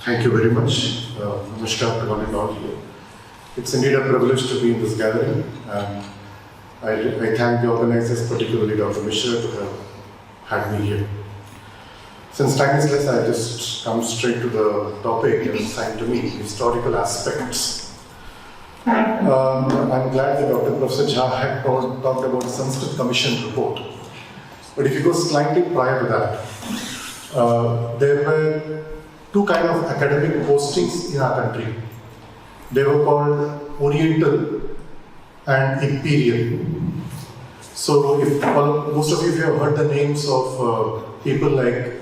Thank you very much. Namaskar to one and all here. It's indeed a privilege to be in this gathering. I thank the organizers, particularly Dr. Mishra, to have had me here. Since time is less, I just come straight to the topic and assigned to me, historical aspects. I'm glad that Dr. Professor Jha had talked about the Sanskrit Commission report. But if you go slightly prior to that, there were two kinds of academic postings in our country. They were called Oriental and Imperial. So, if most of you have heard the names of people like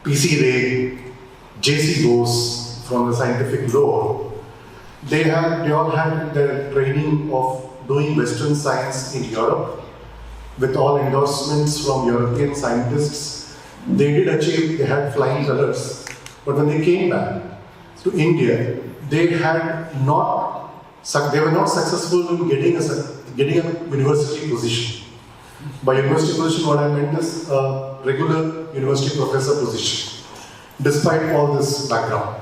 P.C. Ray, J.C. Bose from the scientific lore, they all had their training of doing Western science in Europe with all endorsements from European scientists. They did achieve, they had flying colors, but when they came back to India, they were not successful in getting a university position. By university position, what I meant is a regular university professor position, despite all this background.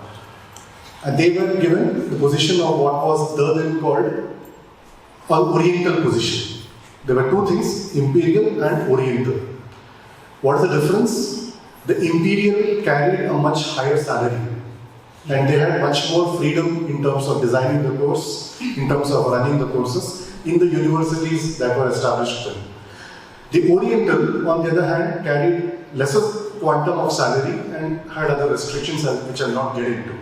And they were given the position of what was then called an Oriental position. There were two things, Imperial and Oriental. What is the difference? The Imperial carried a much higher salary and they had much more freedom in terms of designing the course, in terms of running the courses in the universities that were established then. The Oriental, on the other hand, carried lesser quantum of salary and had other restrictions which I'll not get into.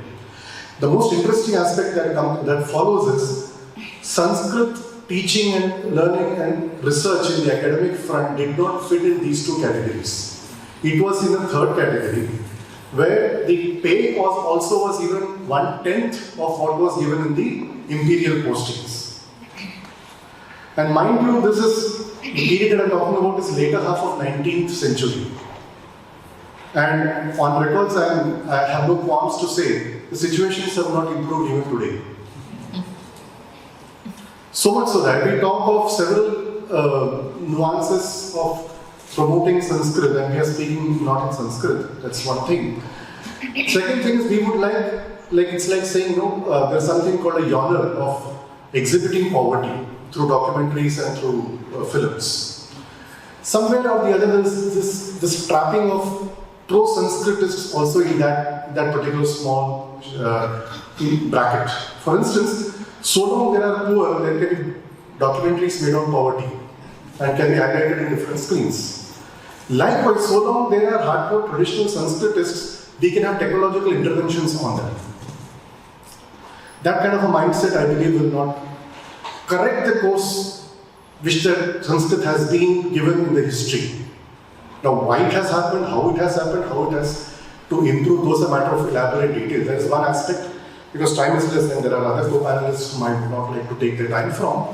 The most interesting aspect that follows is Sanskrit teaching and learning and research in the academic front did not fit in these two categories. It was in the third category, where the pay was even 1/10 of what was given in the imperial postings. And mind you, the period that I'm talking about is later half of 19th century. And on records, I have no qualms to say, the situations have not improved even today. So much so that we talk of several nuances of promoting Sanskrit, and we are speaking not in Sanskrit, that's one thing. Second thing is we would it's like saying, there's something called a honor of exhibiting poverty through documentaries and through films. Somewhere or the other, there's this trapping of pro-Sanskrit also in that particular small bracket. For instance, so long there are poor, there can be documentaries made on poverty and can be highlighted in different screens. Likewise, so long there are hardcore traditional Sanskritists, we can have technological interventions on them. That kind of a mindset, I believe, will not correct the course which the Sanskrit has been given in the history. Now, why it has happened, how it has to improve, those are a matter of elaborate detail. There is one aspect, because time is less and there are other co-panelists who might not like to take their time from.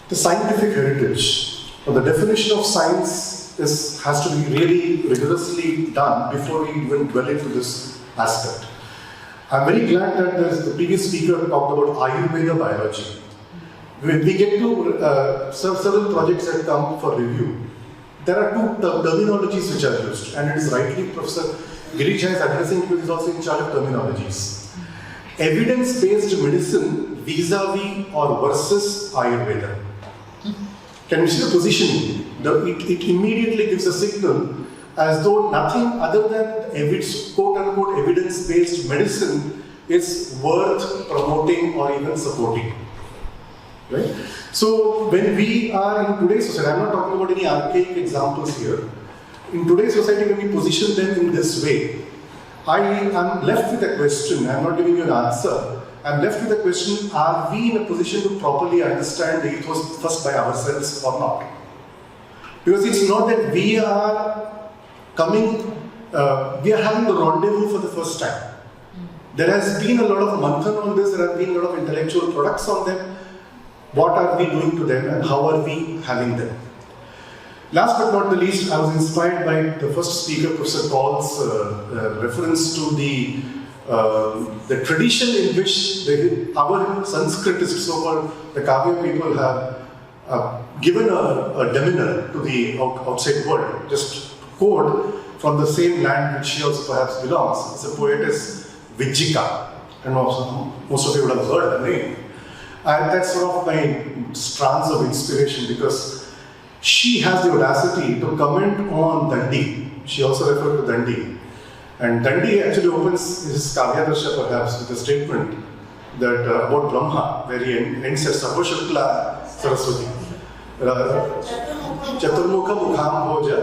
The scientific heritage, or the definition of science has to be really rigorously done before we even dwell into this aspect. I'm very glad that the previous speaker talked about Ayurveda biology. When we get to several projects that come for review, there are two terminologies which are used, and it is rightly Professor Girish is addressing because he is also in charge of terminologies. Evidence-based medicine vis-a-vis or versus Ayurveda. Can you see the positioning? It immediately gives a signal as though nothing other than quote-unquote evidence-based medicine is worth promoting or even supporting. Right? So when we are in today's society, I'm not talking about any archaic examples here. In today's society, when we position them in this way, I am left with a question. I'm not giving you an answer. I'm left with a question, are we in a position to properly understand the ethos first by ourselves or not? Because it's not that we are having the rendezvous for the first time. There has been a lot of manthan on this, there have been a lot of intellectual products on them. What are we doing to them and how are we having them? Last but not the least, I was inspired by the first speaker, Professor Paul's reference to the tradition in which our Sanskritists, so-called the Kavya people, have given a demeanor to the outside world. Just to quote, from the same land which she also perhaps belongs, is a poetess Vijjika. And most of you would have heard her name. And that's sort of my strands of inspiration, because she has the audacity to comment on Dandi. She also referred to Dandi. And Dandi actually opens his Kavyadarsha perhaps with a statement that about Brahma, where he ends at Sarva Shukla Saraswati. Chaturmukha Mukham Bhoja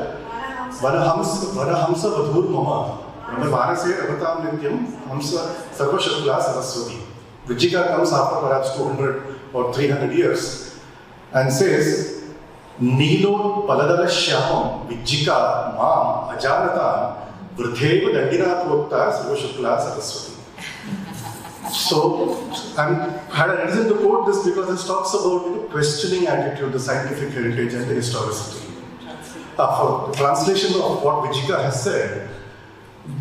Vanahamsa Vadhur Mama Vanase Avatam Nityam Hamsa Sarva Shukla Saraswati. Vijjika comes after perhaps 200 or 300 years and says, Nilo Paladala Shyamam Vijjika Mam Ajanata Vrdheva Dandina Prokta Sarva Shukla Saraswati. So, I had a reason to quote this because this talks about questioning attitude, the scientific heritage and the historicity. For the translation of what Vijjika has said,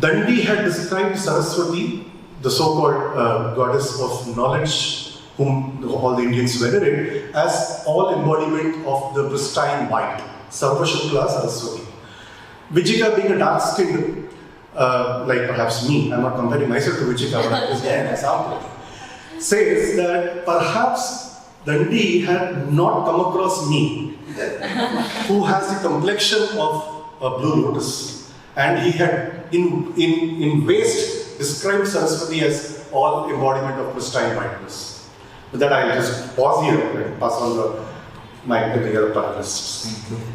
Dandi had described Saraswati, the so-called goddess of knowledge, whom all the Indians venerate, as all embodiment of the pristine white, Sarva Shukla Saraswati. Vijjika, being a dark-skinned, like perhaps me, I'm not comparing myself to Vijjika, but I'm just giving an example, says that perhaps Dandi had not come across me, who has the complexion of a blue lotus, and he had in waste described Saraswati as all embodiment of pristine whiteness. With that, I'll just pause here and pass on the mic to the other panelists. Thank you.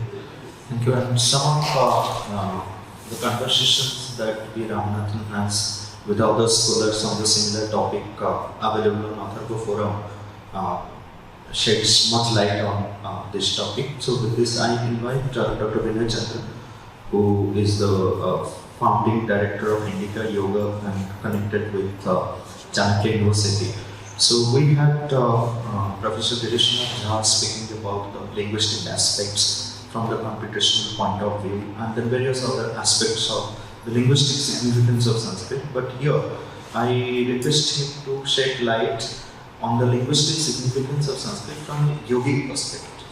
Thank you. And some of the conversations that V. Ramanathan has with other scholars on the similar topic available on Atharva Forum sheds much light on this topic. So with this, I invite Dr. Vinay Chandran, who is the founding director of Indica Yoga and connected with Chanakya University. So we had Professor Dirishnath Jha speaking about the linguistic aspects from the computational point of view, and then various other aspects of the linguistic significance of Sanskrit. But here, I request him to shed light on the linguistic significance of Sanskrit from a yogic perspective,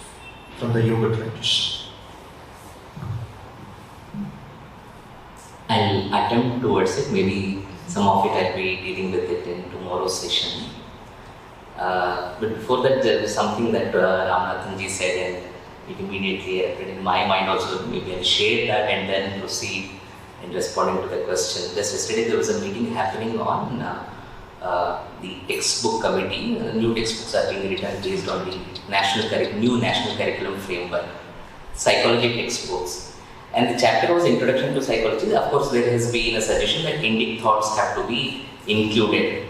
from the yoga tradition. I'll attempt towards it. Maybe some of it I'll be dealing with it in tomorrow's session. But before that, there was something that Ramanathan ji said, and it immediately appeared in my mind also. Maybe I'll share that and then proceed in responding to the question. Just yesterday there was a meeting happening on the textbook committee. New textbooks are being written based on the new national curriculum framework, psychology textbooks. And the chapter was Introduction to Psychology. Of course, there has been a suggestion that Indic thoughts have to be included.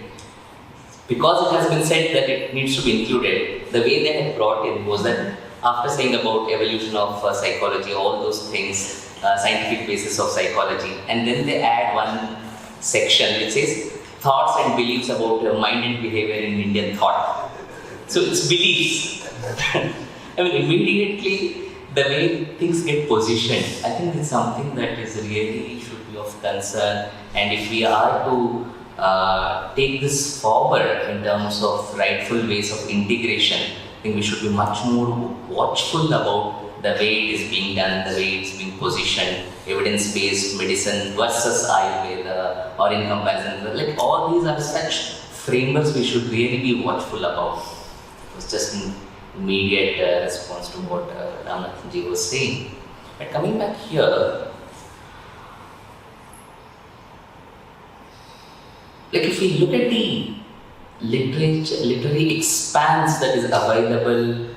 Because it has been said that it needs to be included, the way they had brought in was that after saying about evolution of psychology, all those things, scientific basis of psychology, and then they add one section which says thoughts and beliefs about mind and behavior in Indian thought. So it's beliefs. I mean, immediately the way things get positioned, I think it's something that is really should be of concern. And if we are to take this forward in terms of rightful ways of integration, I think we should be much more watchful about the way it is being done, the way it's being positioned, evidence-based medicine versus Ayurveda, or in comparison, like all these are such frameworks we should really be watchful about. It was just an immediate response to what Ramanathan ji was saying. But coming back here, like if we look at the literary expanse that is available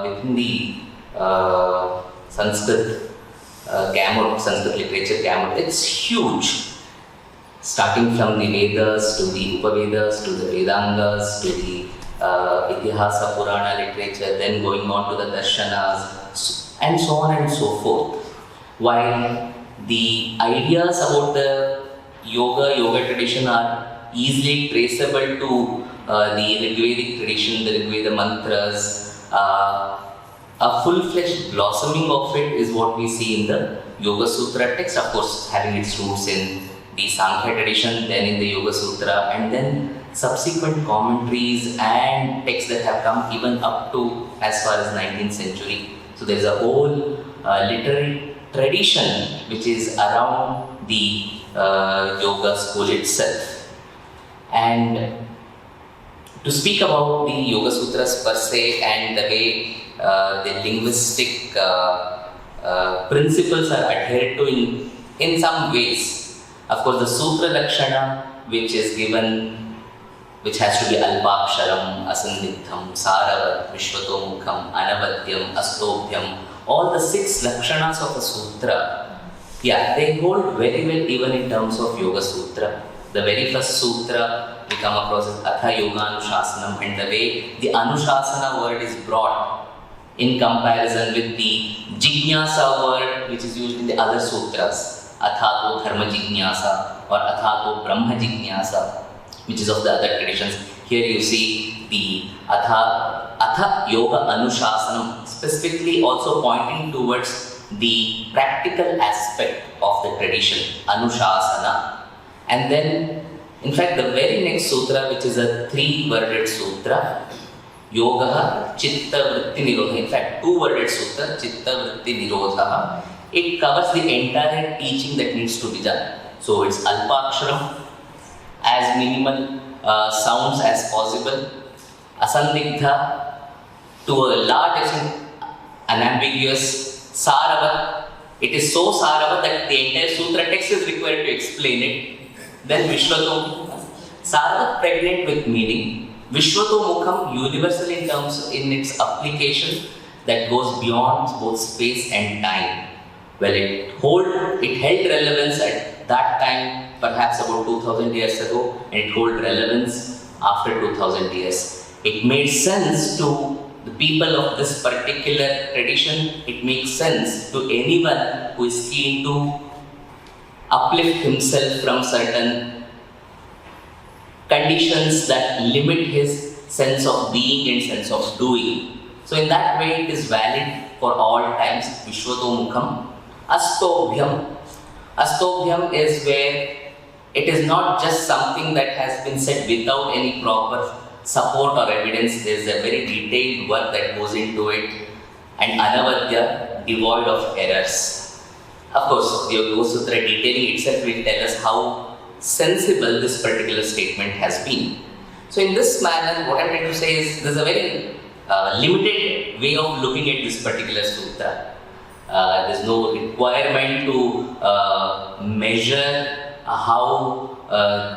within the Sanskrit gamut, Sanskrit literature gamut, it's huge. Starting from the Vedas to the Upavedas to the Vedangas to the Itihasa Purana literature, then going on to the Darshanas, and so on and so forth. While the ideas about the yoga tradition are easily traceable to the Rigvedic tradition, the Rigveda mantras, a full-fledged blossoming of it is what we see in the Yoga Sutra text, of course having its roots in the Sankhya tradition, then in the Yoga Sutra, and then subsequent commentaries and texts that have come even up to as far as 19th century. So there is a whole literary tradition which is around the yoga school itself. And to speak about the Yoga Sutras per se and the way the linguistic principles are adhered to in some ways. Of course, the Sutra Lakshana, which is given, which has to be Alpaksharam, Asandiktham, Saravat, Vishwatomukham, Anavadyam, Astobhyam, all the 6 Lakshanas of a Sutra, they hold very well even in terms of Yoga Sutra. The very first Sutra we come across is Atha Yoga Anushasanam, and the way the Anushasana word is brought in comparison with the Jignasa word which is used in the other sutras, Athato Dharma Jignasa or Athato Brahma Jignasa, which is of the other traditions. Here you see the Atha Yoga Anushasanam, specifically also pointing towards the practical aspect of the tradition, Anushasana. And then, in fact, the very next sutra, which is a 3-worded sutra, Yoga Chitta Vritti Nirodha. In fact, 2-worded sutra, Chitta Vritti Nirodha. It covers the entire teaching that needs to be done. So it's Alpaksharam, as minimal sounds as possible. Asandikdha, to a large extent unambiguous. Saravat, it is so Saravat that the entire sutra text is required to explain it. Then Vishwatomukham, Saravat, pregnant with meaning. Vishwatomukham, universal in terms in its application that goes beyond both space and time. Well, it held relevance at that time, perhaps about 2000 years ago, and it holds relevance after 2000 years. It made sense to the people of this particular tradition. It makes sense to anyone who is keen to uplift himself from certain conditions that limit his sense of being and sense of doing. So in that way it is valid for all times. Vishwatomukham. Astobhyam. Astobhyam is where it is not just something that has been said without any proper support or evidence. There is a very detailed work that goes into it. And Anavadya, devoid of errors. Of course, the Yoga Sutra detailing itself will tell us how sensible this particular statement has been. So in this manner, what I am trying to say is there is a very limited way of looking at this particular sutra. There is no requirement to measure how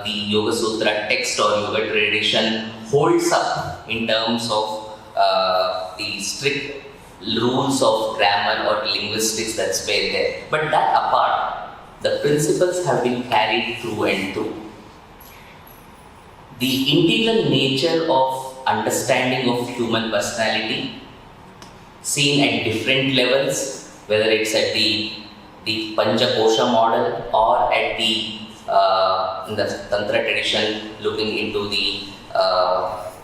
the Yoga Sutra text or Yoga tradition holds up in terms of the strict rules of grammar or linguistics that's there. But that apart, the principles have been carried through and through. The integral nature of understanding of human personality, seen at different levels, whether it's at the Panchakosha model or at in the Tantra tradition, looking into the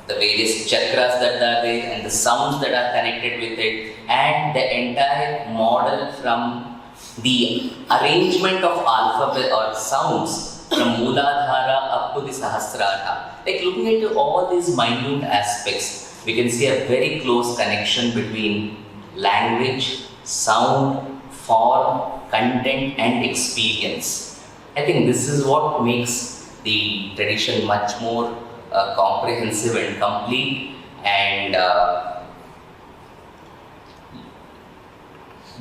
various chakras that are there and the sounds that are connected with it, and the entire model from the arrangement of alphabet or sounds from Mooladhara up to the Sahasrara. Like looking into all these minute aspects, we can see a very close connection between language, sound, form, content and experience. I think this is what makes the tradition much more comprehensive and complete, and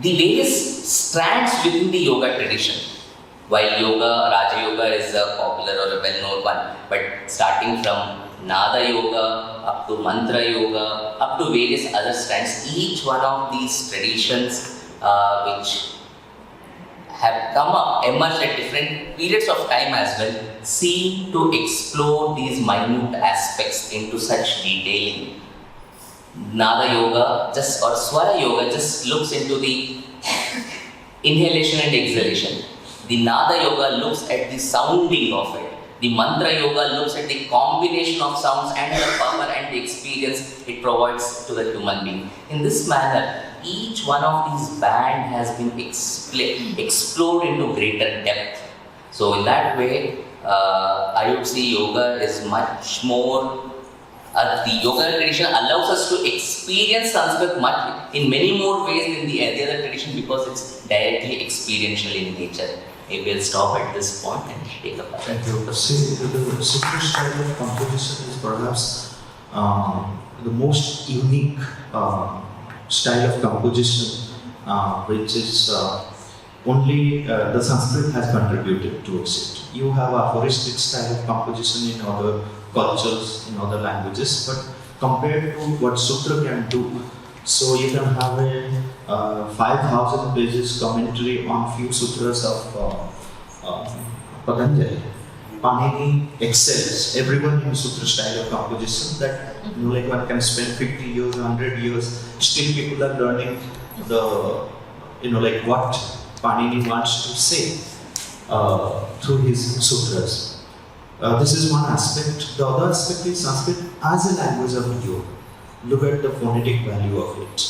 the various strands within the yoga tradition. While yoga, Raja Yoga is a popular or a well-known one, but starting from Nada Yoga up to Mantra Yoga up to various other strands, each one of these traditions which have come up, emerged at different periods of time as well, seem to explore these minute aspects into such detailing. Nada Yoga or Swara Yoga just looks into the inhalation and exhalation. The Nada Yoga looks at the sounding of it. The Mantra Yoga looks at the combination of sounds and the power and the experience it provides to the human being. In this manner, each one of these bands has been explored into greater depth. So in that way, I would say yoga is much more the yoga tradition allows us to experience Sanskrit much in many more ways than the other tradition because it's directly experiential in nature. Maybe we'll stop at this point and take up. Thank you. See, the Sutra style of composition is perhaps the most unique style of composition, which is only the Sanskrit has contributed towards it. You have a aphoristic style of composition in other cultures, in other languages, but compared to what Sutra can do, so you can have a 5,000 pages commentary on few sutras of Patanjali. Panini excels everyone in Sutra style of composition that like one can spend 50 years, 100 years, still people are learning the like what Panini wants to say through his sutras. This is one aspect. The other aspect is Sanskrit as a language of yoga. Look at the phonetic value of it.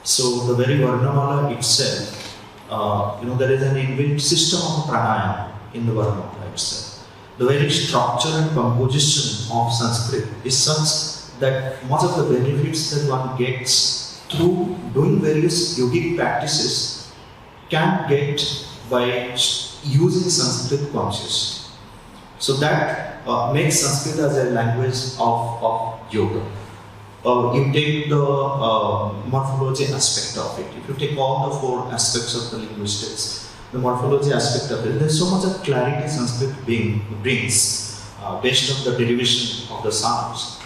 So the very Varnamala itself, there is an inbuilt system of pranayama in the Varnamala itself. The very structure and composition of Sanskrit is such that much of the benefits that one gets through doing various yogic practices can get by using Sanskrit consciously. So that makes Sanskrit as a language of yoga. You take the morphology aspect of it. If you take all the four aspects of the linguistics, the morphology aspect of it, there's so much of clarity Sanskrit brings based on the derivation of the sounds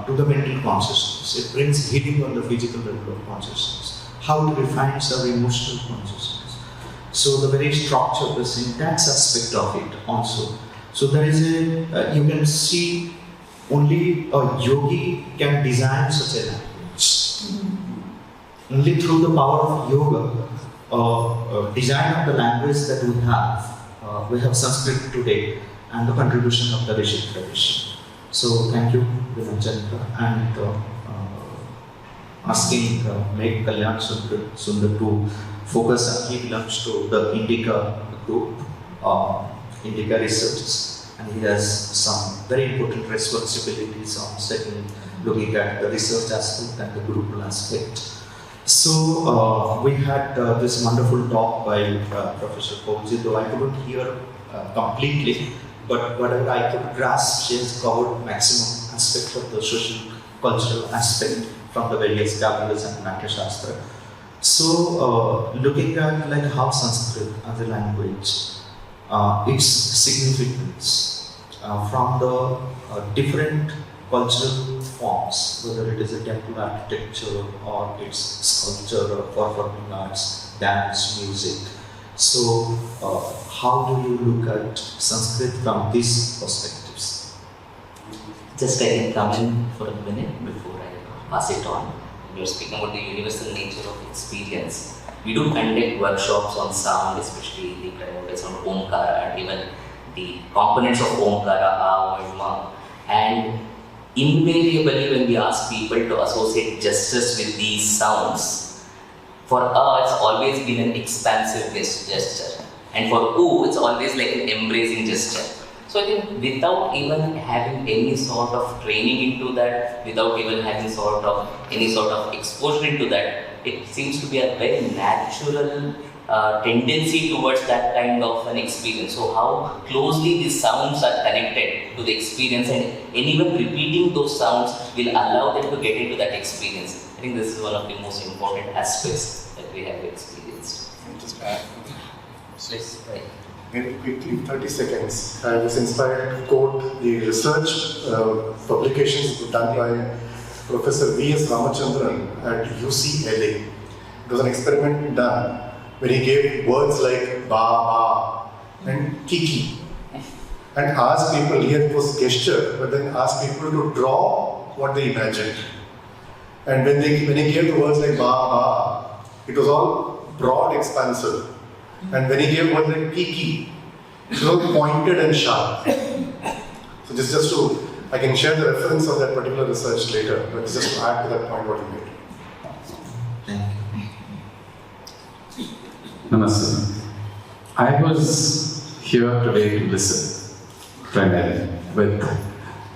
to the mental consciousness. It brings healing on the physical level of consciousness. How it refines our emotional consciousness. So the very structure, the syntax aspect of it also. So there is you can see only a yogi can design such a language. Only through the power of yoga, design of the language that we have Sanskrit today and the contribution of the Rishi tradition. So thank you, Vinachandra, and asking Meg Kalyan Sundar to focus. He belongs to the Indica group, Indica Research. And he has some very important responsibilities on second, looking at the research aspect and the group aspect. So we had this wonderful talk by Professor Fauzi, though I couldn't hear completely, but whatever I could grasp, she has covered maximum aspect of the social cultural aspect from the various Gabriels and Natya Shastra. So looking at like how Sanskrit as a language, its significance from the different cultural forms, whether it is a temple architecture or its sculpture or performing arts, dance, music. So how do you look at Sanskrit from these perspectives? Just I can come in for a minute before I pass it on. You're speaking about the universal nature of experience. We do conduct workshops on sound, especially the primordials on Omkara and even the components of Omkara, A and Ma. And invariably when we ask people to associate gestures with these sounds, for A it's always been an expansive gesture, and for U it's always like an embracing gesture. So I think without even having any sort of training into that, without even having any sort of exposure into that, it seems to be a very natural tendency towards that kind of an experience. So how closely these sounds are connected to the experience, and even repeating those sounds will allow them to get into that experience. I think this is one of the most important aspects that we have experienced. Just add. Please. Very quickly, 30 seconds. I was inspired to quote the research publications done by Professor V.S. Ramachandran at UCLA. It was an experiment done when he gave words like ba, ba and kiki and asked people, here it was gesture, but then asked people to draw what they imagined. And when he gave the words like ba, ba, it was all broad, expansive. And when he gave words like kiki, it was all pointed and sharp. So this just to, I can share the reference of that particular research later, but just to add to that point what you made. Thank you. Namaste. I was here today to listen, primarily, with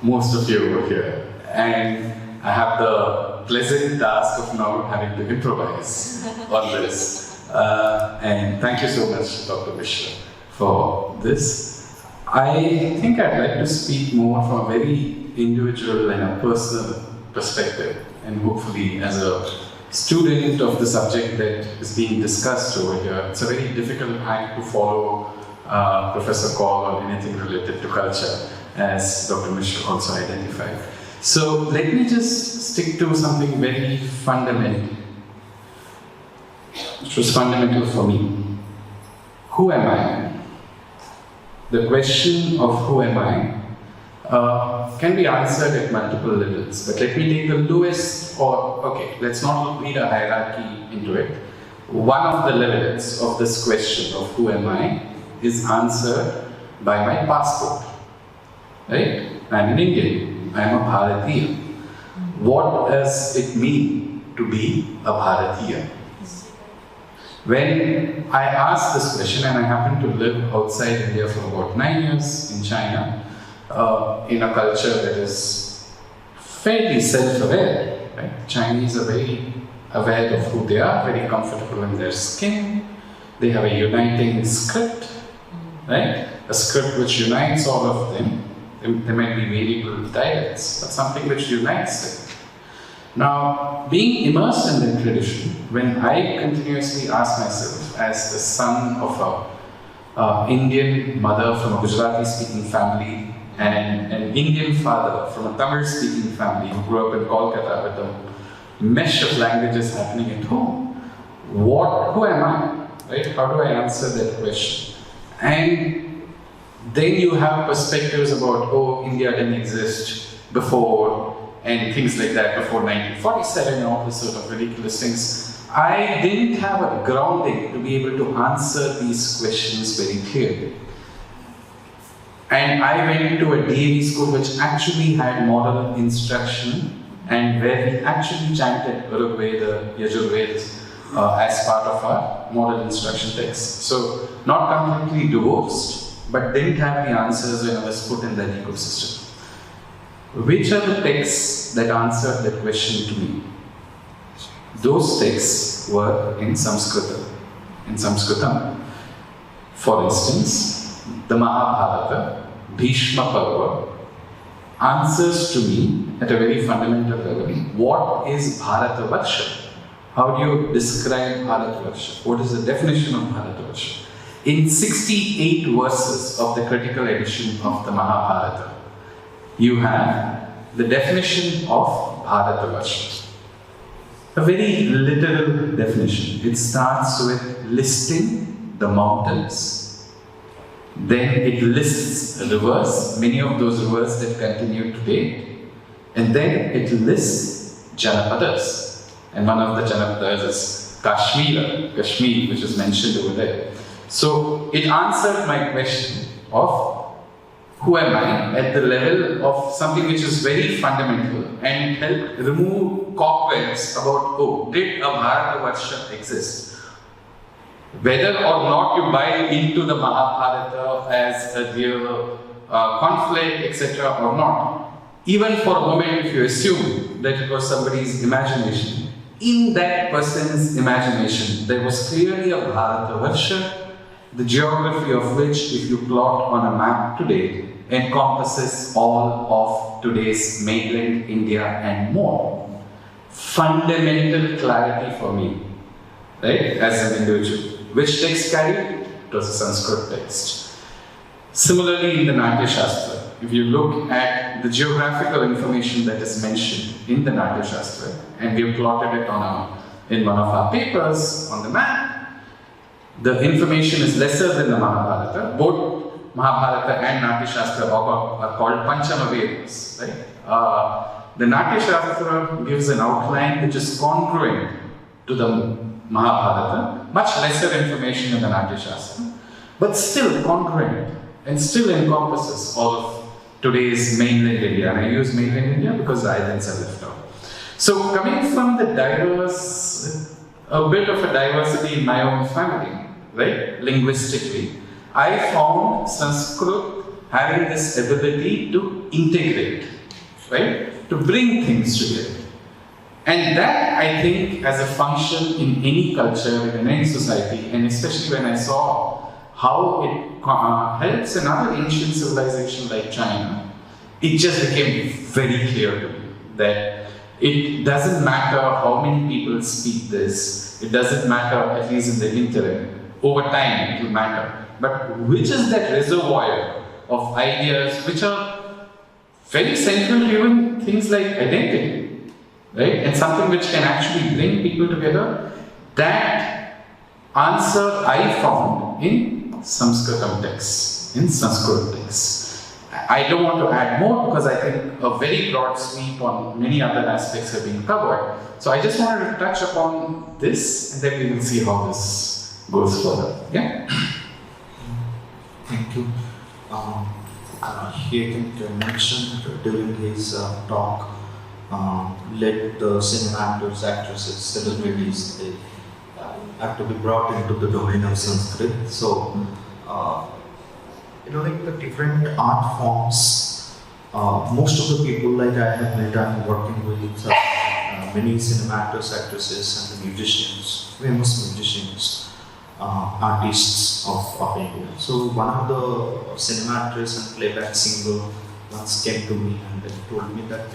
most of you over here. and I have the pleasant task of now having to improvise on this. And thank you so much, Dr. Mishra, for this. I think I'd like to speak more from a very individual and a personal perspective, and hopefully as a student of the subject that is being discussed over here. It's a very difficult time to follow Professor Kaul on anything related to culture, as Dr. Mishra also identified. So let me just stick to something very fundamental, which was fundamental for me. Who am I? The question of who am I can be answered at multiple levels, but let me take the lowest, let's not read a hierarchy into it. One of the levels of this question of who am I is answered by my passport. Right? I'm an Indian, I'm a Bharatiya. What does it mean to be a Bharatiya? When I asked this question, and I happen to live outside India for about 9 years in China, in a culture that is fairly self-aware. Right? Chinese are very aware of who they are, very comfortable in their skin. They have a uniting script, right? A script which unites all of them. There might be variable dialects, but something which unites them. Now, being immersed in that tradition, when I continuously ask myself, as the son of an Indian mother from a Gujarati-speaking family and an Indian father from a Tamil-speaking family who grew up in Kolkata with a mesh of languages happening at home, who am I? Right? How do I answer that question? And then you have perspectives about, India didn't exist before, and things like that, before 1947, and all this sort of ridiculous things. I didn't have a grounding to be able to answer these questions very clearly. And I went to a DAV school which actually had moral instruction, and where we actually chanted Urugveda, Yajurveda as part of our moral instruction text. So, not completely divorced, but didn't have the answers when I was put in that ecosystem. Which are the texts that answered that question to me? Those texts were in Sanskritam. For instance, the Mahabharata, Bhishma Parva, answers to me at a very fundamental level, what is Bharatavarsha? How do you describe Bharatavarsha? What is the definition of Bharatavarsha? In 68 verses of the critical edition of the Mahabharata, you have the definition of Bharatavarsha. A very literal definition. It starts with listing the mountains. Then it lists rivers, many of those rivers that continue today. And then it lists Janapadas. And one of the Janapadas is Kashmir, which is mentioned over there. So it answered my question of who am I at the level of something which is very fundamental and help remove cobwebs about, did a Bharatavarsha exist? Whether or not you buy into the Mahabharata as a real conflict, etc. or not, even for a moment if you assume that it was somebody's imagination, in that person's imagination there was clearly a Bharatavarsha, the geography of which, if you plot on a map today, encompasses all of today's mainland India and more. Fundamental clarity for me, right, as an individual. Which text carried? It was a Sanskrit text. Similarly, in the Natya Shastra, if you look at the geographical information that is mentioned in the Natya Shastra, and we have plotted it in one of our papers on the map, the information is lesser than the Mahabharata. Both Mahabharata and Natya Shastra are called Panchama Vedas. Right? The Natya Shastra gives an outline which is congruent to the Mahabharata, much lesser information in the Natya Shastra, but still congruent and still encompasses all of today's mainland India. And I use mainland India because the islands are left out. So coming from the a bit of a diversity in my own family, right, linguistically, I found Sanskrit having this ability to integrate, right, to bring things together. And that, I think, as a function in any culture, in any society, and especially when I saw how it helps another ancient civilization like China, it just became very clear to me that it doesn't matter how many people speak this, it doesn't matter, at least in the interim, over time it will matter. But which is that reservoir of ideas which are very central to even things like identity, right? And something which can actually bring people together. That answer I found in Sanskritam texts, in Sanskrit texts. I don't want to add more because I think a very broad sweep on many other aspects have been covered. So I just wanted to touch upon this and then we will see how this goes further. Yeah? Thank you. He I think mentioned during his talk, let the cinema actors, actresses, celebrities, they have to be brought into the domain of Sanskrit. So, like the different art forms, most of the people like I have met, I'm working with many cinema actors, actresses, and the musicians, famous musicians, artists of India. So one of the cinema actress and playback singer once came to me and they told me that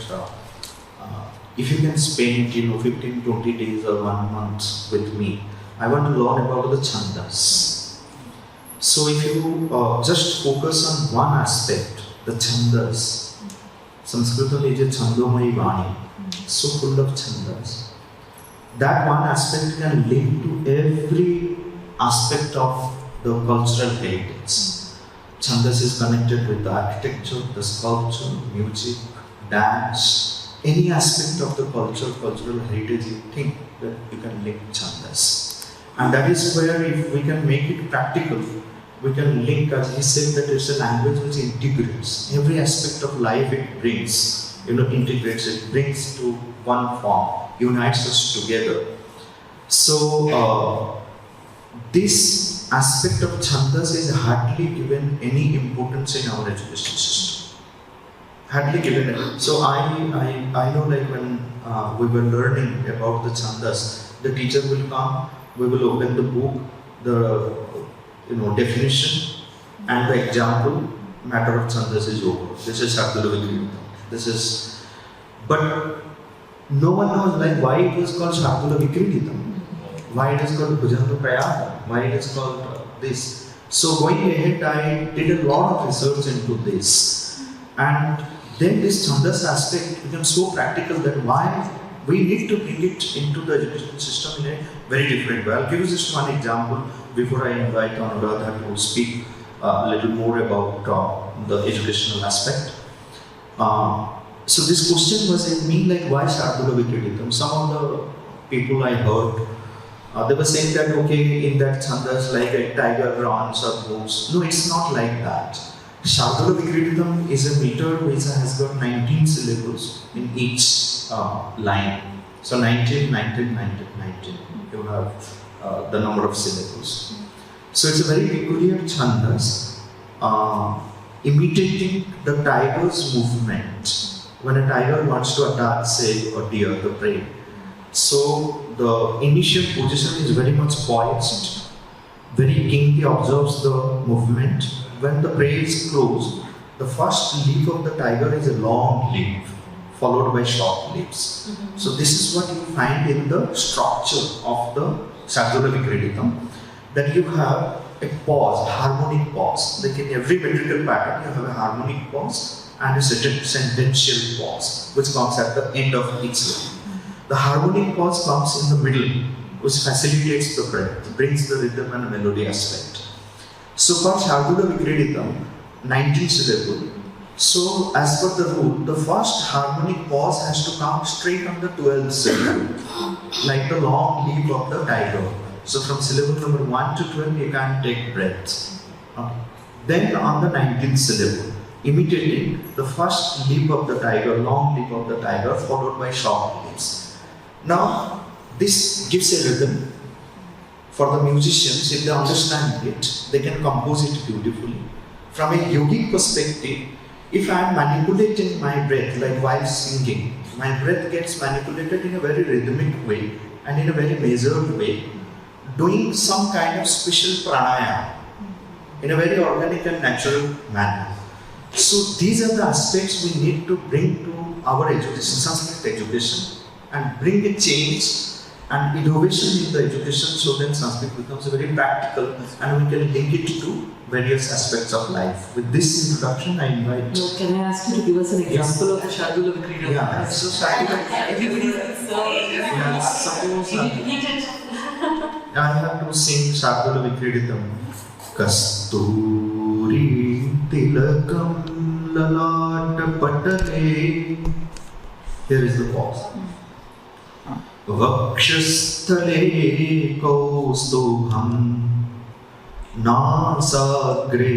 if you can spend 15-20 days or 1 month with me, I want to learn about the chandas. So if you just focus on one aspect, the chandas, Sanskritam is a chandomai vani, so full of chandas. That one aspect can link to every aspect of the cultural heritage. Chandas is connected with the architecture, the sculpture, music, dance, any aspect of the culture, cultural heritage you think that you can link chandas. And that is where if we can make it practical, we can link, as he said, that it's a language which integrates every aspect of life. It brings, integrates, it brings to one form, unites us together. So this aspect of chandas is hardly given any importance in our education system. Hardly given it. So I know, like when we were learning about the chandas, the teacher will come, we will open the book, the definition and the example, matter of chandas is over. This is Shardula Vikritam. This is, but no one knows like why it was called Shardula Vikritam, why it is called Bhujanga Prayata, why it is called this. So going ahead, I did a lot of research into this, and then this chandas aspect becomes so practical that why we need to bring it into the education system in a very different way. I'll give you just one example before I invite Anuradha to speak a little more about the educational aspect. So this question was in me, like why Shardula Vikritam? Some of the people I heard, they were saying that okay, in that chandas like a tiger runs or moves. No, it's not like that. Shardula Vikritam is a meter which has got 19 syllables in each line. So 19, 19, 19, 19. You have the number of syllables. So it's a very peculiar chandas, imitating the tiger's movement. When a tiger wants to attack, say, a deer, the prey. So the initial position is very much poised, very keenly observes the movement. When the prey is close, the first leap of the tiger is a long leap, followed by short leaps. So this is what you find in the structure of the Shardula Vikritam, that you have a pause, harmonic pause. Like in every metrical pattern, you have a harmonic pause and a sentential pause, which comes at the end of each line. The harmonic pause comes in the middle, which facilitates the breath, brings the rhythm and melody aspect. So for Shardula Vikritam, 19 syllable. So as per the rule, the first harmonic pause has to come straight on the 12th syllable, like the long leap of the tiger. So from syllable number 1 to 12, you can take breath. Okay. Then on the 19th syllable, imitating the first leap of the tiger, long leap of the tiger, followed by short leaps. Now, this gives a rhythm. For the musicians, if they understand it, they can compose it beautifully. From a yogic perspective, if I am manipulating my breath, like while singing, my breath gets manipulated in a very rhythmic way and in a very measured way, doing some kind of special pranayama in a very organic and natural manner. So these are the aspects we need to bring to our education, Sanskrit education, and bring a change and innovation in the education so that Sanskrit becomes a very practical and we can link it to various aspects of life. With this introduction, I invite. No, can I ask you to give us an example of the Shardula Vikrita? Yeah, so Everybody is so yeah, suppose repeat it. I have to sing Shardula Vikriditam. Kasturi tilakam lalata patale. Here is the pause. Vakshasthale kaustubham nasagre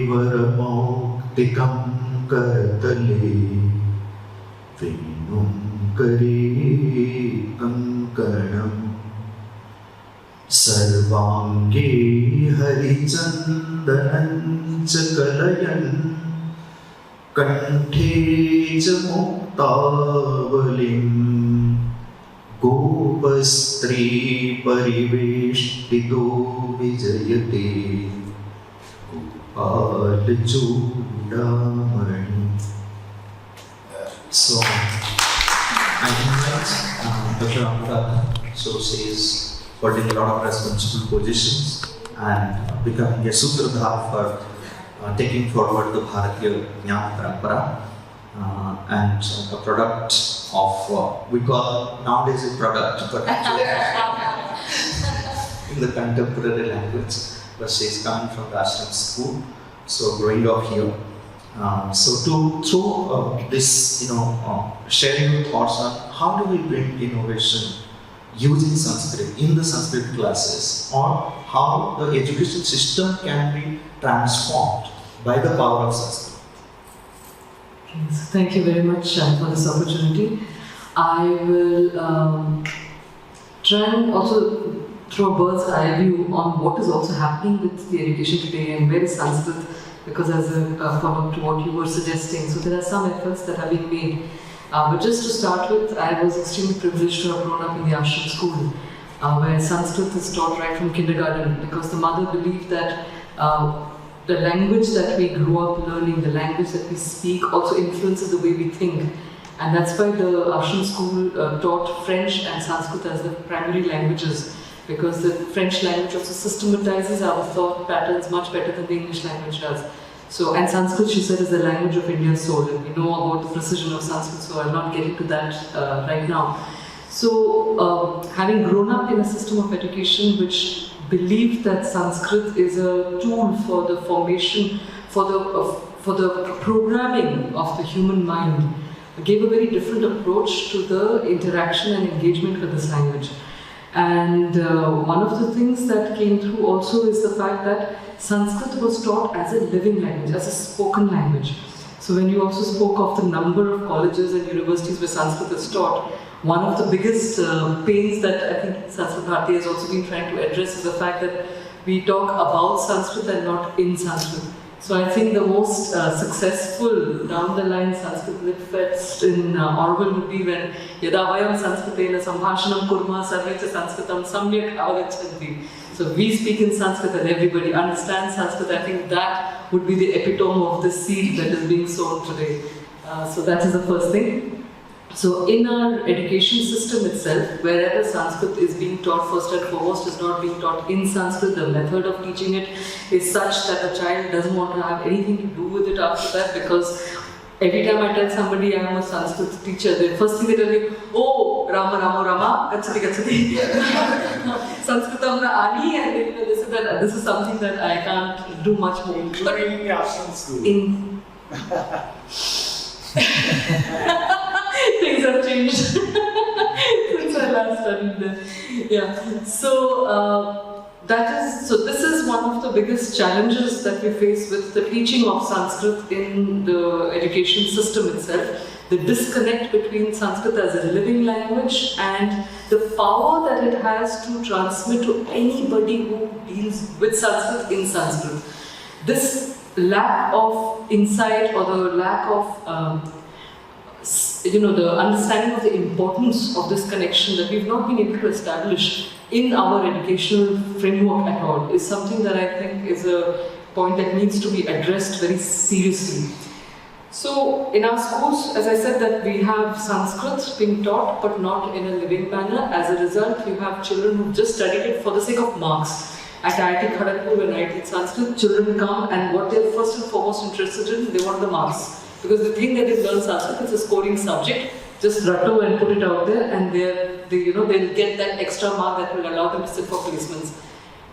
varamoktikam karatale venum kare kankanam sarvange harichandanam chakalayan kanthe muktaavalim Gopastri pariveshtito vijayate Gopal Chudamani. So, I invite Dr. Anuradha. So, she is holding a lot of responsible positions and becoming a sutradhar for taking forward the Bharatiya Jnana Parampara. And a product of, we call nowadays a product, but actually in the contemporary language, but she is coming from the ashram school, so growing up here. So through this, sharing your thoughts on how do we bring innovation using Sanskrit in the Sanskrit classes, or how the education system can be transformed by the power of Sanskrit. So thank you very much for this opportunity. I will try and also throw a bird's eye view on what is also happening with the education today and where is Sanskrit, because as a follow-up to what you were suggesting, so there are some efforts that have been made. But just to start with, I was extremely privileged to have grown up in the ashram school, where Sanskrit is taught right from kindergarten, because the mother believed that the language that we grew up learning, the language that we speak, also influences the way we think. And that's why the ashram school taught French and Sanskrit as the primary languages, because the French language also systematizes our thought patterns much better than the English language does. So, and Sanskrit, she said, is the language of India's soul, and we know about the precision of Sanskrit, so I'll not get into that right now. So, having grown up in a system of education which believed that Sanskrit is a tool for the formation, for the programming of the human mind, gave a very different approach to the interaction and engagement with this language. And one of the things that came through also is the fact that Sanskrit was taught as a living language, as a spoken language. So when you also spoke of the number of colleges and universities where Sanskrit is taught, one of the biggest pains that I think Sanskrit Bharati has also been trying to address is the fact that we talk about Sanskrit and not in Sanskrit. So I think the most successful down the line Sanskrit Lit Fest in Orwell would be when Yada vayam Sanskritena sambhashanam kurma sarve cha Sanskritam samyak avagachanti. So we speak in Sanskrit and everybody understands Sanskrit. I think that would be the epitome of the seed that is being sown today. So that is the first thing. So in our education system itself, wherever Sanskrit is being taught, first and foremost is not being taught in Sanskrit. The method of teaching it is such that a child doesn't want to have anything to do with it after that, because every time I tell somebody I am a Sanskrit teacher, the first thing they tell me, oh, Rama, Rama, Rama, Gachati, Gachati. Sanskritam na ani, and they say that this is something that I can't do much more. Including in the ashram school. Things have changed since I last studied there. Yeah. So this is one of the biggest challenges that we face with the teaching of Sanskrit in the education system itself. The disconnect between Sanskrit as a living language and the power that it has to transmit to anybody who deals with Sanskrit in Sanskrit. This lack of insight or the lack of the understanding of the importance of this connection that we've not been able to establish in our educational framework at all is something that I think is a point that needs to be addressed very seriously. So in our schools, as I said, that we have Sanskrit being taught but not in a living manner. As a result, you have children who just studied it for the sake of marks. At IIT Kharagpur and IIT Sanskrit, children come and what they're first and foremost interested in, they want the marks. Because they think that they've learned Sanskrit, it's a scoring subject, just rattle and put it out there and they'll get that extra mark that will allow them to sit for placements.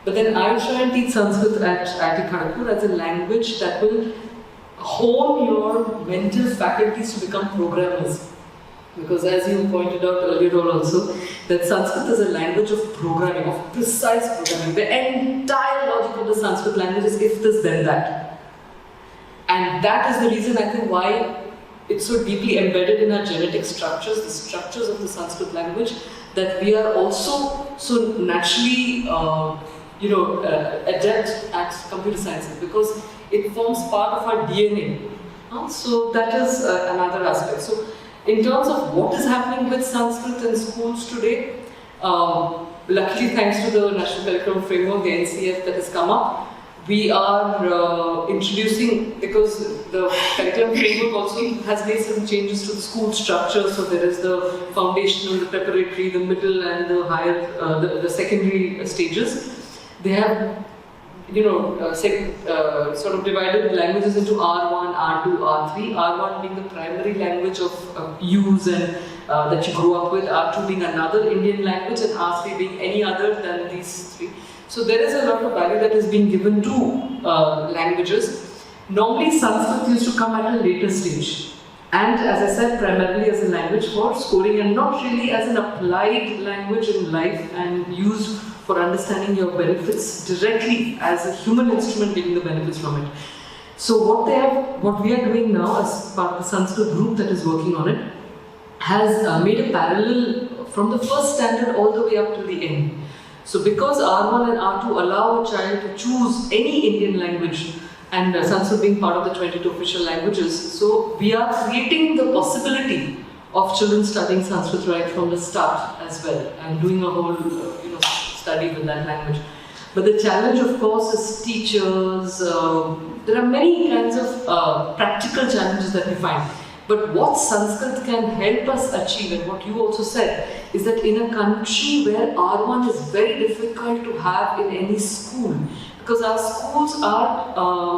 But then I will try and teach Sanskrit at IIT Kharagpur as a language that will hone your mental faculties to become programmers. Because as you pointed out earlier on also, that Sanskrit is a language of programming, of precise programming. The entire logic of the Sanskrit language is if this, then that. And that is the reason I think why it's so deeply embedded in our genetic structures, the structures of the Sanskrit language, that we are also so naturally adept at computer sciences because it forms part of our DNA. So that is another aspect. So in terms of what is happening with Sanskrit in schools today, luckily thanks to the National Curriculum Framework, the NCF that has come up, we are introducing, because the curriculum framework also has made some changes to the school structure. So there is the foundational, the preparatory, the middle and the higher, the secondary stages. They have sort of divided the languages into R1, R2, R3. R1 being the primary language of use and that you grew up with, R2 being another Indian language, and R3 being any other than these three. So there is a lot of value that is being given to languages. Normally Sanskrit used to come at a later stage. And as I said, primarily as a language for scoring and not really as an applied language in life and used for understanding your benefits directly as a human instrument getting the benefits from it. So what we are doing now as part of the Sanskrit group that is working on it has made a parallel from the first standard all the way up to the end. So because R1 and R2 allow a child to choose any Indian language, and Sanskrit being part of the 22 official languages, so we are creating the possibility of children studying Sanskrit right from the start as well, and doing a whole study with that language. But the challenge, of course, is teachers. There are many kinds of practical challenges that we find. But what Sanskrit can help us achieve, and what you also said, is that in a country where R1 is very difficult to have in any school, because our schools are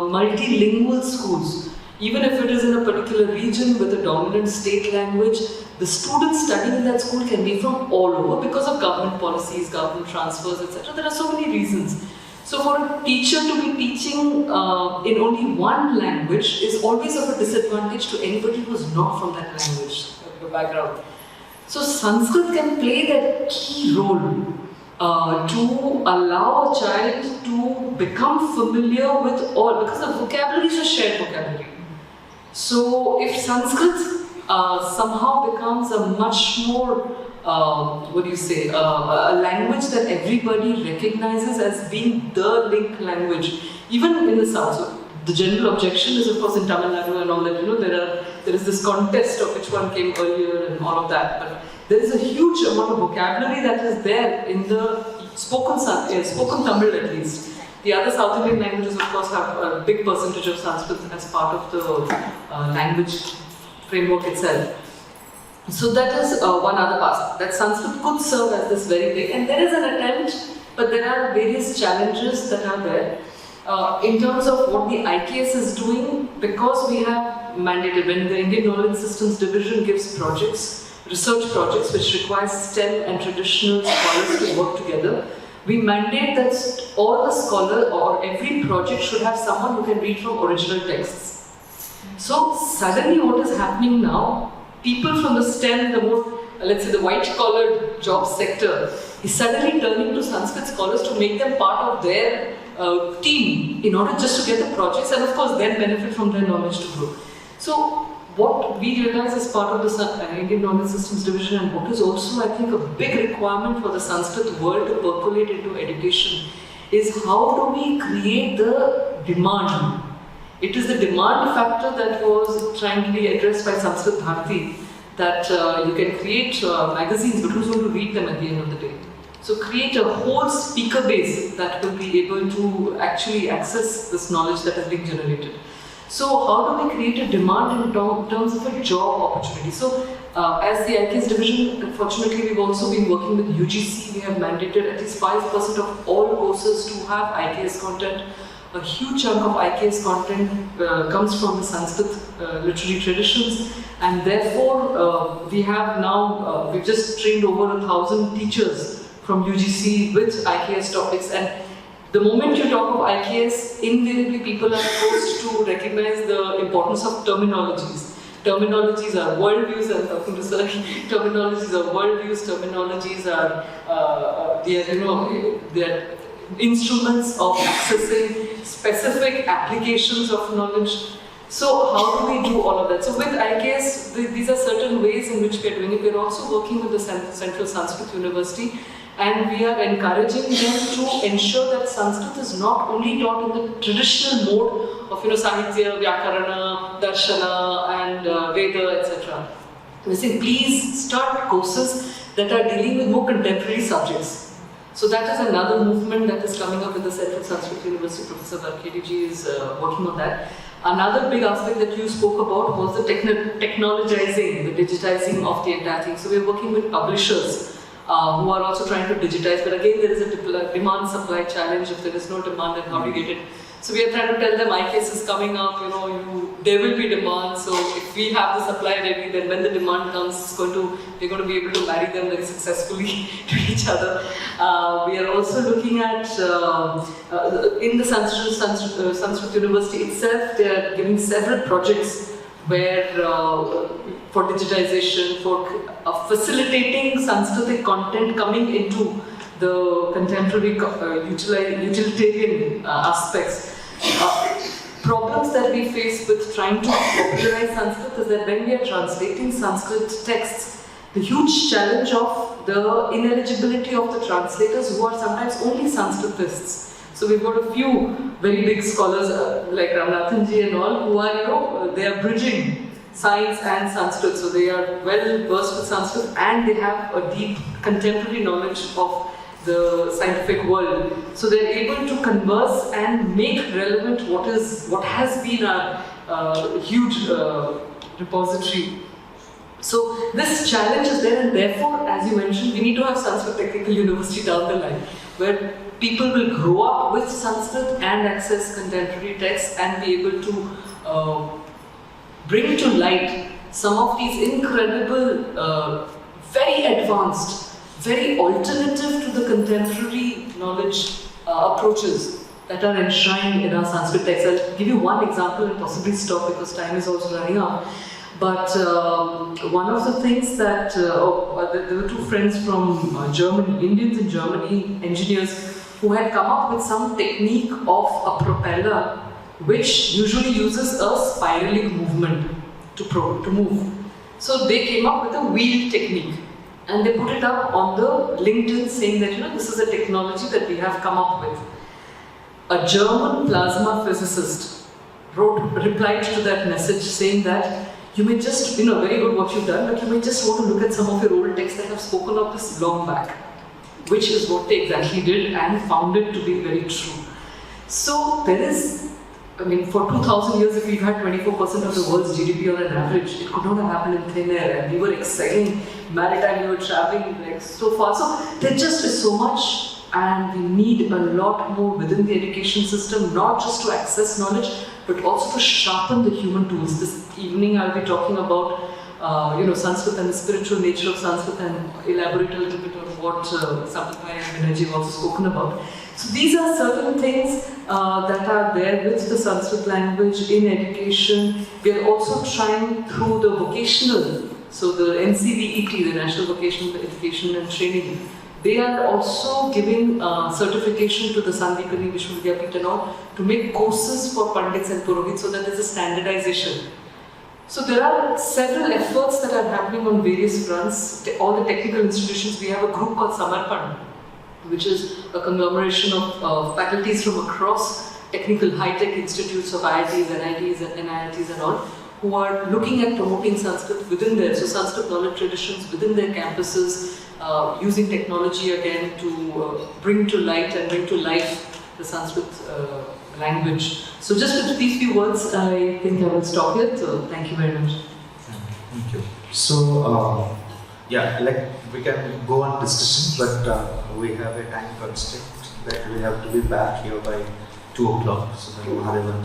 multilingual schools. Even if it is in a particular region with a dominant state language, the students studying in that school can be from all over because of government policies, government transfers, etc. There are so many reasons. So for a teacher to be teaching in only one language is always of a disadvantage to anybody who is not from that language background. So Sanskrit can play that key role to allow a child to become familiar with all, because the vocabulary is a shared vocabulary. So if Sanskrit somehow becomes a much more a language that everybody recognizes as being the link language, even in the South. So the general objection is, of course, in Tamil Nadu and all that, there is this contest of which one came earlier and all of that. But there is a huge amount of vocabulary that is there in the spoken Tamil at least. The other South Indian languages, of course, have a big percentage of Sanskrit as part of the language framework itself. So that is one other part, that Sanskrit could serve as this very big, and there is an attempt, but there are various challenges that are there. In terms of what the IKS is doing, because we have mandated, when the Indian Knowledge Systems Division gives projects, research projects which require STEM and traditional scholars to work together, we mandate that all the scholar or every project should have someone who can read from original texts. So suddenly what is happening now, people from the STEM, the more, let's say the white-collared job sector, is suddenly turning to Sanskrit scholars to make them part of their team in order just to get the projects and of course then benefit from their knowledge to grow. So what we realize as part of the Indian Knowledge Systems Division, and what is also I think a big requirement for the Sanskrit world to percolate into education, is how do we create the demand It is the demand factor that was trying to be addressed by Sanskrit Bharati, that you can create magazines, but who's going to read them at the end of the day? So create a whole speaker base that will be able to actually access this knowledge that is being generated. So how do we create a demand in terms of a job opportunity? So as the IKS division, unfortunately, we've also been working with UGC. We have mandated at least 5% of all courses to have IKS content. A huge chunk of IKS content comes from the Sanskrit literary traditions, and therefore we have now, we've just trained over 1,000 teachers from UGC with IKS topics, and the moment you talk of IKS, invariably people are forced to recognize the importance of terminologies. Terminologies are worldviews, I'm talking to sir. Terminologies are worldviews, terminologies are, they are instruments of accessing specific applications of knowledge. So how do we do all of that? So with IKS, these are certain ways in which we are doing it. We are also working with the Central Sanskrit University, and we are encouraging them to ensure that Sanskrit is not only taught in the traditional mode of Sahitya, Vyakarana, Darshana and Veda, etc. We're saying please start courses that are dealing with more contemporary subjects. So that is another movement that is coming up with the Central Sanskrit University. Professor Varkhedi is working on that. Another big aspect that you spoke about was the technologizing, the digitizing of the entire thing. So we're working with publishers who are also trying to digitize, but again there is a demand-supply challenge. If there is no demand, then how do you get it? So we are trying to tell them IKS is coming up, there will be demand, so if we have the supply ready, then when the demand comes, we're going to be able to marry them very successfully to each other. We are also looking at, in the Sanskrit University itself, they are giving several projects where for digitization, for facilitating Sanskritic content coming into the contemporary utilitarian aspects. Problems that we face with trying to popularize Sanskrit is that when we are translating Sanskrit texts, the huge challenge of the ineligibility of the translators who are sometimes only Sanskritists. So we've got a few very big scholars like Ramanathanji and all who are, they are bridging science and Sanskrit. So they are well versed with Sanskrit and they have a deep contemporary knowledge of the scientific world. So they're able to converse and make relevant what has been a huge repository. So this challenge is there, and therefore, as you mentioned, we need to have Sanskrit Technical University down the line, where people will grow up with Sanskrit and access contemporary texts and be able to bring to light some of these incredible, very advanced, very alternative to the contemporary knowledge approaches that are enshrined in our Sanskrit texts. I'll give you one example and possibly stop because time is also running out. But one of the things that, there were two friends from Germany, Indians in Germany, engineers, who had come up with some technique of a propeller which usually uses a spiralic movement to move. So they came up with a wheel technique. And they put it up on the LinkedIn saying that, this is a technology that we have come up with. A German plasma physicist replied to that message saying that you may just, very good what you've done, but you may just want to look at some of your old texts that have spoken of this long back, which is what they exactly did and found it to be very true. So there is, for 2000 years, if we've had 24% of the world's GDP on an average, it could not have happened in thin air, and we were excelling maritime, we were traveling so far. So there just is so much, and we need a lot more within the education system, not just to access knowledge, but also to sharpen the human tools. This evening I'll be talking about Sanskrit and the spiritual nature of Sanskrit and elaborate a little bit on what Sampathai and Banerjee have also spoken about. So these are certain things that are there with the Sanskrit language in education. We are also trying through the vocational, so the NCVET, the National Vocational Education and Training, they are also giving certification to the Sandipani Vishwavidyapith and all to make courses for Pandits and Purohits so that there is a standardization. So there are several efforts that are happening on various fronts. All the technical institutions, we have a group called Samarpan, which is a conglomeration of faculties from across technical high-tech institutes of IITs, NITs, and NIITs and all, who are looking at promoting Sanskrit within their, so Sanskrit knowledge traditions within their campuses, using technology again to bring to light and bring to life the Sanskrit language. So just with these few words, I think I will stop here. So thank you very much. Thank you. So, yeah, like we can go on discussion, but we have a time constraint that we have to be back here by 2 o'clock. So that Mahadevan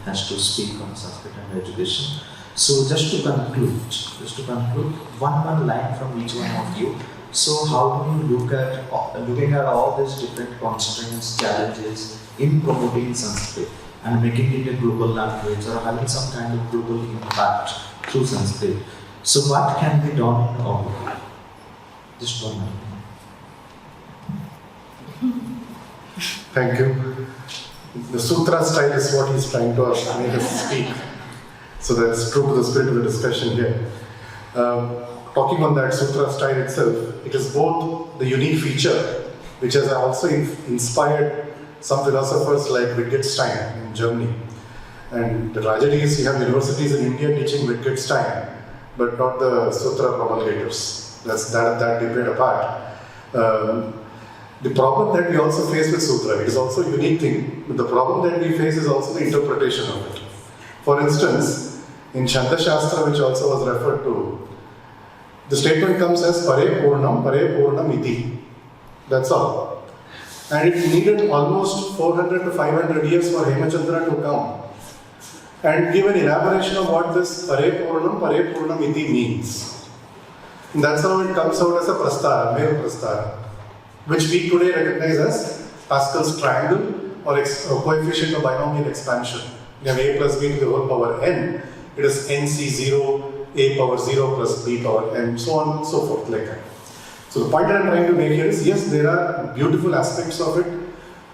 has to speak on Sanskrit and education. So just to conclude, one line from each one of you. So how do you looking at all these different constraints, challenges in promoting Sanskrit and making it a global language or having some kind of global impact through Sanskrit? So what can be done in all? Just one minute. Thank you. The sutra style is what he's trying to make us speak. So that's true to the spirit of the discussion here. Talking on that sutra style itself, it is both the unique feature, which has also inspired some philosophers like Wittgenstein in Germany. And the tragedy is you have universities in India teaching Wittgenstein, but not the sutra promulgators. That's that debate apart. The problem that we also face with sutra, it is also a unique thing, but the problem that we face is also the interpretation of it. For instance, in Chanda Shastra, which also was referred to, the statement comes as Pare Purnam iti. That's all. And it needed almost 400 to 500 years for Hemachandra to come and give an elaboration of what this Pare Purnam iti means. And that's how it comes out as a prastara, mere prastara, which we today recognize as Pascal's triangle or coefficient of binomial expansion. We have a plus b to the whole power n. It is nc0, a power 0 plus b power n, so on and so forth like that. So the point that I'm trying to make here is, yes, there are beautiful aspects of it.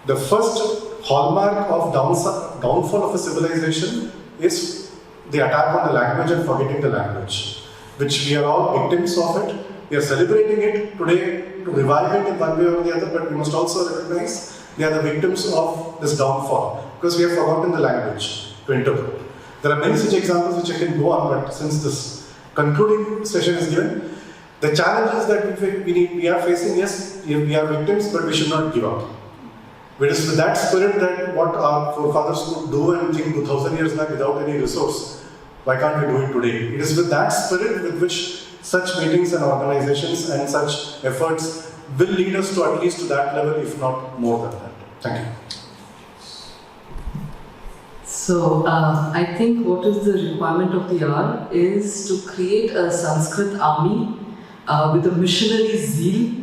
The first hallmark of downfall of a civilization is the attack on the language and forgetting the language, which we are all victims of it. We are celebrating it today to revive it in one way or the other, but we must also recognize we are the victims of this downfall because we have forgotten the language to interpret. There are many such examples which I can go on, but since this concluding session is given, the challenges that we are facing, yes, we are victims, but we should not give up. It is with that spirit that what our forefathers could do and think 2000 years back without any resource, why can't we do it today? It is with that spirit with which such meetings and organizations and such efforts will lead us to at least to that level, if not more than that. Thank you. So, I think what is the requirement of the hour is to create a Sanskrit army with a missionary zeal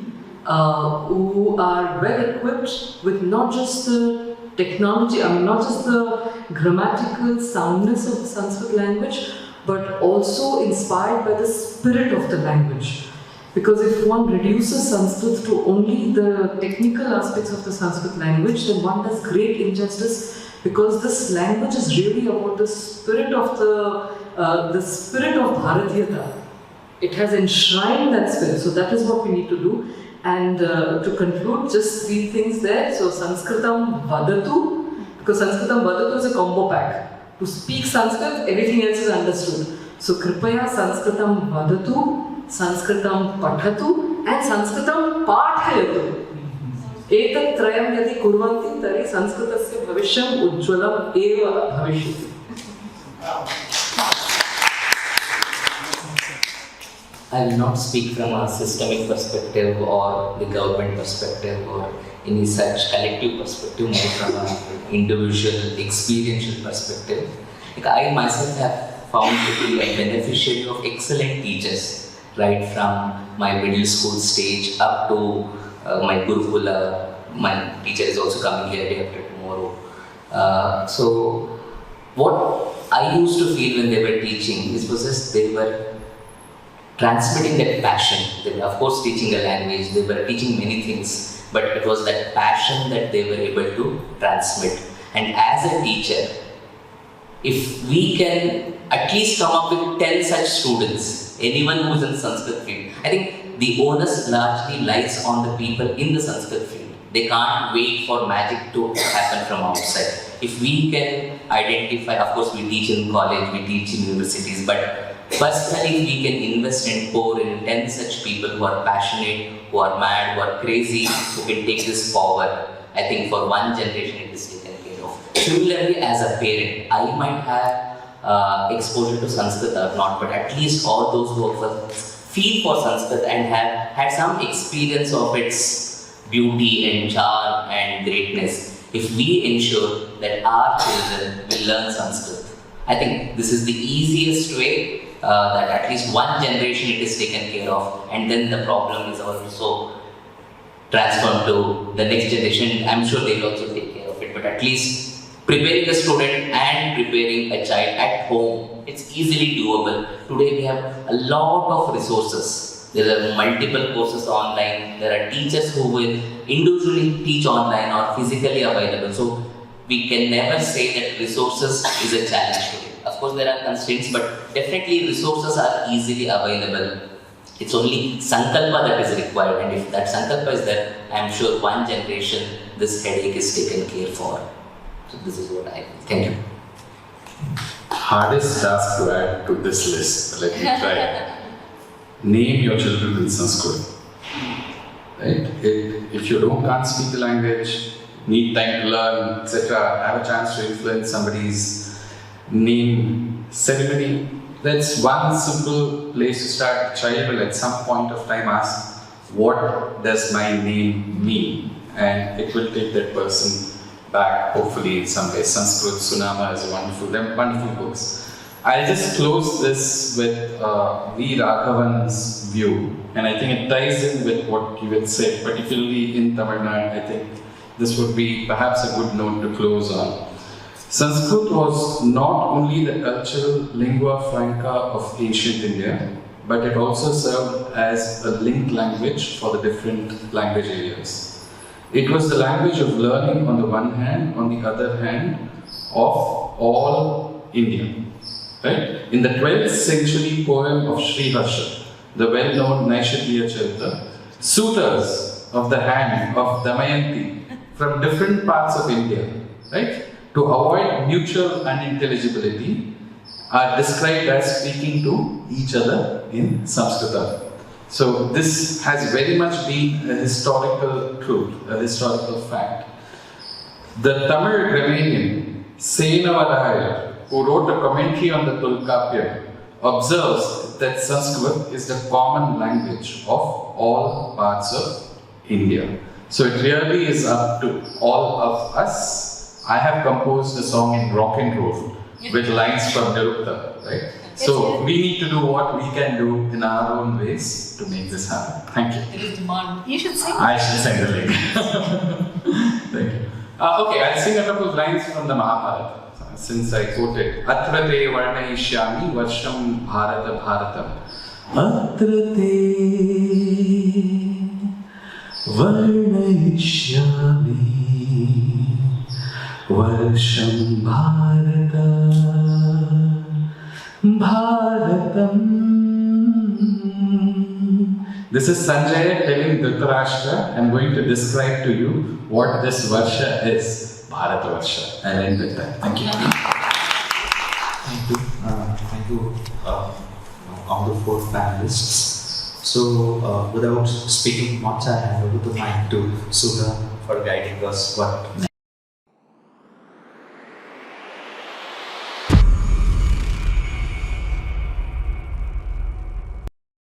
who are well equipped with not just the technology, not just the grammatical soundness of the Sanskrit language, but also inspired by the spirit of the language. Because if one reduces Sanskrit to only the technical aspects of the Sanskrit language, then one does great injustice, because this language is really about the spirit of the spirit of Bharatiyata. It has enshrined that spirit, so that is what we need to do. And to conclude, just 3 things there. So Sanskritam Vadatu, because Sanskritam Vadatu is a combo pack. To speak Sanskrit, everything else is understood. So Kripaya Sanskritam Vadatu, Sanskritam Pathatu, and Sanskritam Pathayatu. Etat trayam yadi kurvanti tari sanskritasya bhavishyam ujjwalam eva bhavishyati. I will not speak from a systemic perspective or the government perspective or any such collective perspective, more from an individual experiential perspective. Like I myself have found to be a beneficiary of excellent teachers, right from my middle school stage up to my Gurukula. My teacher is also coming here day after tomorrow. So what I used to feel when they were teaching is just they were transmitting that passion. They were of course teaching a language, they were teaching many things, but it was that passion that they were able to transmit. And as a teacher, if we can at least come up with 10 such students, anyone who is in Sanskrit field, I think the onus largely lies on the people in the Sanskrit field. They can't wait for magic to happen from outside. if we can identify, of course we teach in college, we teach in universities, but personally if we can invest and pour in 10 such people who are passionate, who are mad, who are crazy, who can take this forward, I think for one generation it is taken care of. Similarly, as a parent, I might have exposure to Sanskrit or not, but at least all those who feel for Sanskrit and have had some experience of its beauty and charm and greatness, if we ensure that our children will learn Sanskrit, I think this is the easiest way that at least one generation it is taken care of, and then the problem is also transferred to the next generation. I'm sure they will also take care of it, but at least preparing a student and preparing a child at home, it's easily doable. Today we have a lot of resources. There are multiple courses online. There are teachers who will individually teach online or physically available. So we can never say that resources is a challenge today. Of course there are constraints, but definitely resources are easily available. It's only sankalpa that is required, and if that sankalpa is there, I am sure one generation this headache is taken care for. So this is what I think. Thank you. Hardest task to add to this list. Let me try. Name your children in Sanskrit. Right? If you can't speak the language, need time to learn, etc., have a chance to influence somebody's name ceremony. That's one simple place to start. The child will at some point of time ask, what does my name mean? And it will take that person back, hopefully in some way. Sanskrit Sunama is wonderful books. I'll just close this with V. Raghavan's view, and I think it ties in with what you had said, particularly in Tamil Nadu. I think this would be perhaps a good note to close on. Sanskrit was not only the cultural lingua franca of ancient India, but it also served as a linked language for the different language areas. It was the language of learning on the one hand, on the other hand, of all India. Right? In the 12th century poem of Sri Harsha, the well-known Naishadhiya Charita, suitors of the hand of Damayanti from different parts of India, right, to avoid mutual unintelligibility, are described as speaking to each other in Sanskrit. So this has very much been a historical truth, a historical fact. The Tamil grammarian Senavarayar, who wrote a commentary on the Tolkapya, observes that Sanskrit is the common language of all parts of India. So it really is up to all of us. I have composed a song in rock and roll with lines from Nirupta, right? So we need to do what we can do in our own ways to make this happen. Thank you. It is demand. You should sing. I should sing the link. Thank you. Okay, I'll sing a couple of lines from the Mahabharata. Since I quoted, Atra te varnayishyami varsham bharata bharatam. Atra te varnayishyami varsham bharata bharatam. This is Sanjaya telling Dhritarashtra, I'm going to describe to you what this Varsha is. Bharatavarsha. I'll end with that. Thank you. Thank you. Thank you, all the four panelists. So, without speaking much, I hand over the mic to Sudha for guiding us what